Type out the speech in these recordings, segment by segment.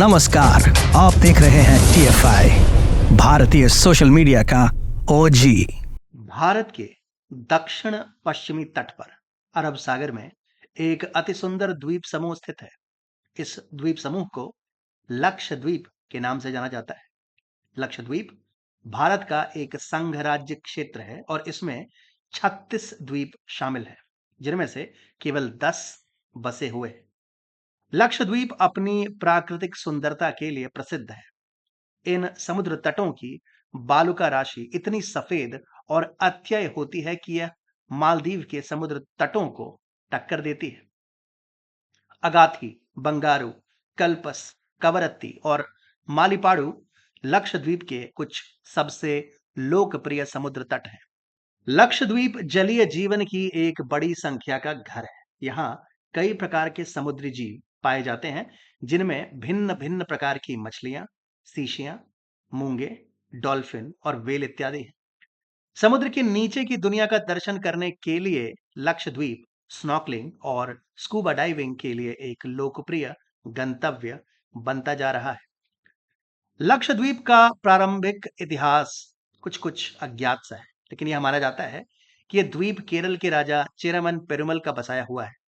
नमस्कार, आप देख रहे हैं TFI भारतीय सोशल मीडिया का ओजी। भारत के दक्षिण पश्चिमी तट पर अरब सागर में एक अति सुंदर द्वीप समूह स्थित है। इस द्वीप समूह को लक्षद्वीप के नाम से जाना जाता है। लक्षद्वीप भारत का एक संघ राज्य क्षेत्र है और इसमें 36 द्वीप शामिल हैं, जिनमें से केवल 10 बसे हुए हैं। लक्षद्वीप अपनी प्राकृतिक सुंदरता के लिए प्रसिद्ध है। इन समुद्र तटों की बालुका राशि इतनी सफेद और अत्यय होती है कि यह मालदीव के समुद्र तटों को टक्कर देती है। अगाथी, बंगारू, कल्पस, कवरत्ती और मालिपाड़ू लक्षद्वीप के कुछ सबसे लोकप्रिय समुद्र तट हैं। लक्षद्वीप जलीय जीवन की एक बड़ी संख्या का घर है। यहाँ कई प्रकार के समुद्री जीव पाए जाते हैं, जिनमें भिन्न भिन्न प्रकार की मछलियां, सीशियां, मूंगे, डॉल्फिन और व्हेल इत्यादि हैं। समुद्र के नीचे की दुनिया का दर्शन करने के लिए लक्षद्वीप स्नॉर्कलिंग और स्कूबा डाइविंग के लिए एक लोकप्रिय गंतव्य बनता जा रहा है। लक्षद्वीप का प्रारंभिक इतिहास कुछ कुछ अज्ञात सा है, लेकिन यह माना जाता है कि यह द्वीप केरल के राजा चेरमन पेरुमल का बसाया हुआ है।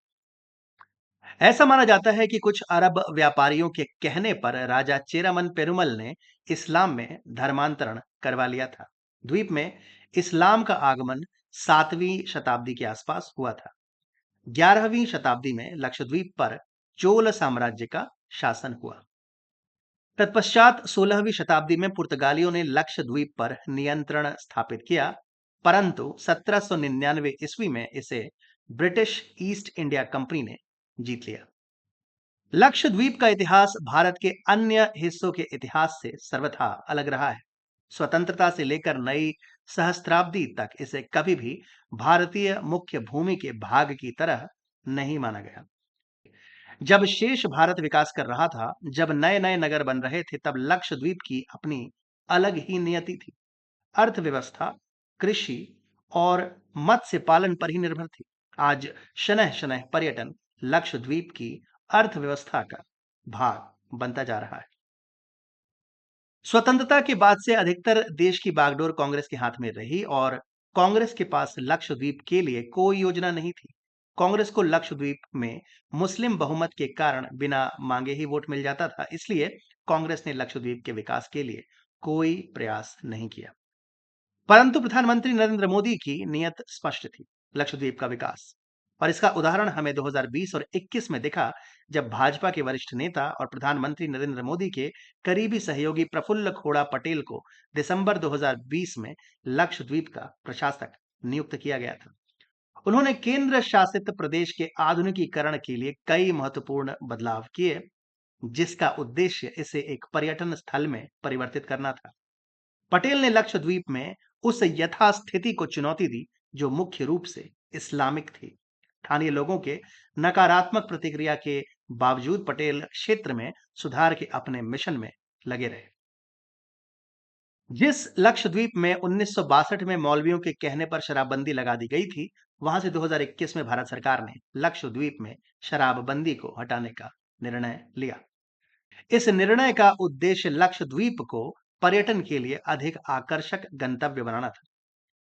ऐसा माना जाता है कि कुछ अरब व्यापारियों के कहने पर राजा चेरमन पेरुमल ने इस्लाम में धर्मांतरण करवा लिया था। द्वीप में इस्लाम का आगमन 7वीं शताब्दी के आसपास हुआ था। 11वीं शताब्दी में लक्षद्वीप पर चोल साम्राज्य का शासन हुआ। तत्पश्चात 16वीं शताब्दी में पुर्तगालियों ने लक्षद्वीप पर नियंत्रण स्थापित किया, परंतु 1799 ईस्वी में इसे ब्रिटिश ईस्ट इंडिया कंपनी ने जीत लिया। लक्षद्वीप का इतिहास भारत के अन्य हिस्सों के इतिहास से सर्वथा अलग रहा है। स्वतंत्रता से लेकर नई सहस्त्राब्दी तक इसे कभी भी भारतीय मुख्य भूमि के भाग की तरह नहीं माना गया। जब शेष भारत विकास कर रहा था, जब नए नए नगर बन रहे थे, तब लक्षद्वीप की अपनी अलग ही नियति थी। अर्थव्यवस्था कृषि और मत्स्य पालन पर ही निर्भर थी। आज शनह शनह पर्यटन लक्षद्वीप की अर्थव्यवस्था का भाग बनता जा रहा है। स्वतंत्रता के बाद से अधिकतर देश की बागडोर कांग्रेस के हाथ में रही और कांग्रेस के पास लक्षद्वीप के लिए कोई योजना नहीं थी। कांग्रेस को लक्षद्वीप में मुस्लिम बहुमत के कारण बिना मांगे ही वोट मिल जाता था, इसलिए कांग्रेस ने लक्षद्वीप के विकास के लिए कोई प्रयास नहीं किया। परंतु प्रधानमंत्री नरेंद्र मोदी की नीयत स्पष्ट थी, लक्षद्वीप का विकास। और इसका उदाहरण हमें 2020 और 21 में दिखा, जब भाजपा के वरिष्ठ नेता और प्रधानमंत्री नरेंद्र मोदी के करीबी सहयोगी प्रफुल्ल खोड़ा पटेल को दिसंबर 2020 में लक्षद्वीप का प्रशासक नियुक्त किया गया था। उन्होंने केंद्र शासित प्रदेश के आधुनिकीकरण के लिए कई महत्वपूर्ण बदलाव किए, जिसका उद्देश्य इसे एक पर्यटन स्थल में परिवर्तित करना था। पटेल ने लक्षद्वीप में उस यथास्थिति को चुनौती दी जो मुख्य रूप से इस्लामिक थी। स्थानीय लोगों के नकारात्मक प्रतिक्रिया के बावजूद पटेल क्षेत्र में सुधार के अपने मिशन में लगे रहे। जिस लक्षद्वीप में 1962 में मौलवियों के कहने पर शराबबंदी लगा दी गई थी, वहां से 2021 में भारत सरकार ने लक्षद्वीप में शराबबंदी को हटाने का निर्णय लिया। इस निर्णय का उद्देश्य लक्षद्वीप को पर्यटन के लिए अधिक आकर्षक गंतव्य बनाना था।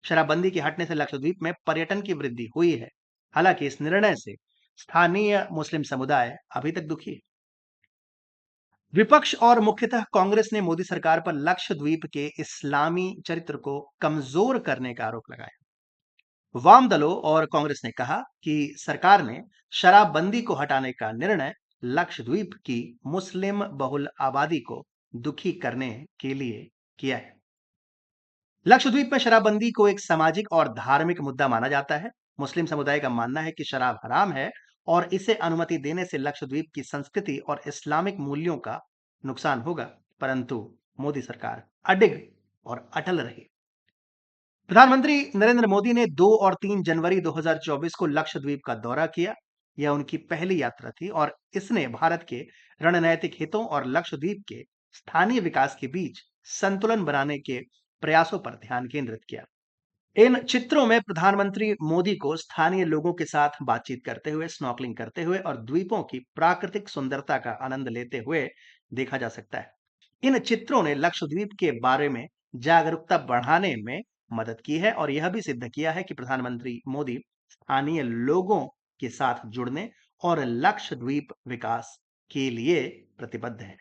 शराबबंदी के हटने से लक्षद्वीप में पर्यटन की वृद्धि हुई है। हालांकि इस निर्णय से स्थानीय मुस्लिम समुदाय अभी तक दुखी है। विपक्ष और मुख्यतः कांग्रेस ने मोदी सरकार पर लक्षद्वीप के इस्लामी चरित्र को कमजोर करने का आरोप लगाया। वाम दलों और कांग्रेस ने कहा कि सरकार ने शराबबंदी को हटाने का निर्णय लक्षद्वीप की मुस्लिम बहुल आबादी को दुखी करने के लिए किया है। लक्षद्वीप में शराबबंदी को एक सामाजिक और धार्मिक मुद्दा माना जाता है। मुस्लिम समुदाय का मानना है कि शराब हराम है और इसे अनुमति देने से लक्षद्वीप की संस्कृति और इस्लामिक मूल्यों का नुकसान होगा, परंतु मोदी सरकार अडिग और अटल रही। प्रधानमंत्री नरेंद्र मोदी ने 2 और 3 जनवरी 2024 को लक्षद्वीप का दौरा किया। यह उनकी पहली यात्रा थी और इसने भारत के रणनीतिक हितों और लक्षद्वीप के स्थानीय विकास के बीच संतुलन बनाने के प्रयासों पर ध्यान केंद्रित किया। इन चित्रों में प्रधानमंत्री मोदी को स्थानीय लोगों के साथ बातचीत करते हुए, स्नॉर्कलिंग करते हुए और द्वीपों की प्राकृतिक सुंदरता का आनंद लेते हुए देखा जा सकता है। इन चित्रों ने लक्षद्वीप के बारे में जागरूकता बढ़ाने में मदद की है और यह भी सिद्ध किया है कि प्रधानमंत्री मोदी स्थानीय लोगों के साथ जुड़ने और लक्षद्वीप विकास के लिए प्रतिबद्ध है।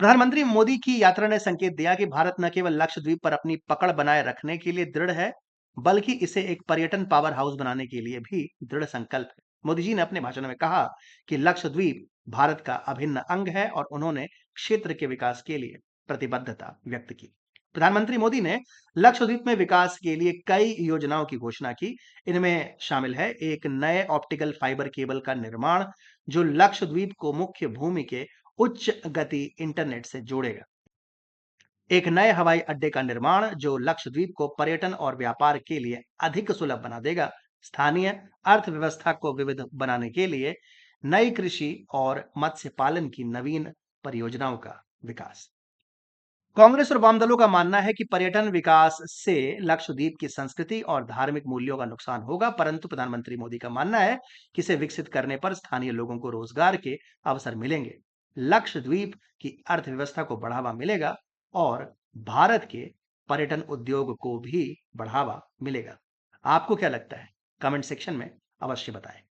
प्रधानमंत्री मोदी की यात्रा ने संकेत दिया कि भारत न केवल लक्षद्वीप पर अपनी पकड़ बनाए रखने के लिए दृढ़ है, बल्कि इसे एक पर्यटन पावर हाउस बनाने के लिए भी दृढ़ संकल्प है। मोदी जी ने अपने भाषण में कहा कि लक्षद्वीप भारत का अभिन्न अंग है और उन्होंने क्षेत्र के विकास के लिए प्रतिबद्धता व्यक्त की। प्रधानमंत्री मोदी ने लक्षद्वीप में विकास के लिए कई योजनाओं की घोषणा की। इनमें शामिल है एक नए ऑप्टिकल फाइबर केबल का निर्माण जो लक्षद्वीप को मुख्य भूमि के उच्च गति इंटरनेट से जोड़ेगा। एक नए हवाई अड्डे का निर्माण जो लक्षद्वीप को पर्यटन और व्यापार के लिए अधिक सुलभ बना देगा। स्थानीय अर्थव्यवस्था को विविध बनाने के लिए नई कृषि और मत्स्य पालन की नवीन परियोजनाओं का विकास। कांग्रेस और वाम दलों का मानना है कि पर्यटन विकास से लक्षद्वीप की संस्कृति और धार्मिक मूल्यों का नुकसान होगा, परंतु प्रधानमंत्री मोदी का मानना है कि इसे विकसित करने पर स्थानीय लोगों को रोजगार के अवसर मिलेंगे, लक्षद्वीप की अर्थव्यवस्था को बढ़ावा मिलेगा और भारत के पर्यटन उद्योग को भी बढ़ावा मिलेगा। आपको क्या लगता है? कमेंट सेक्शन में अवश्य बताएं।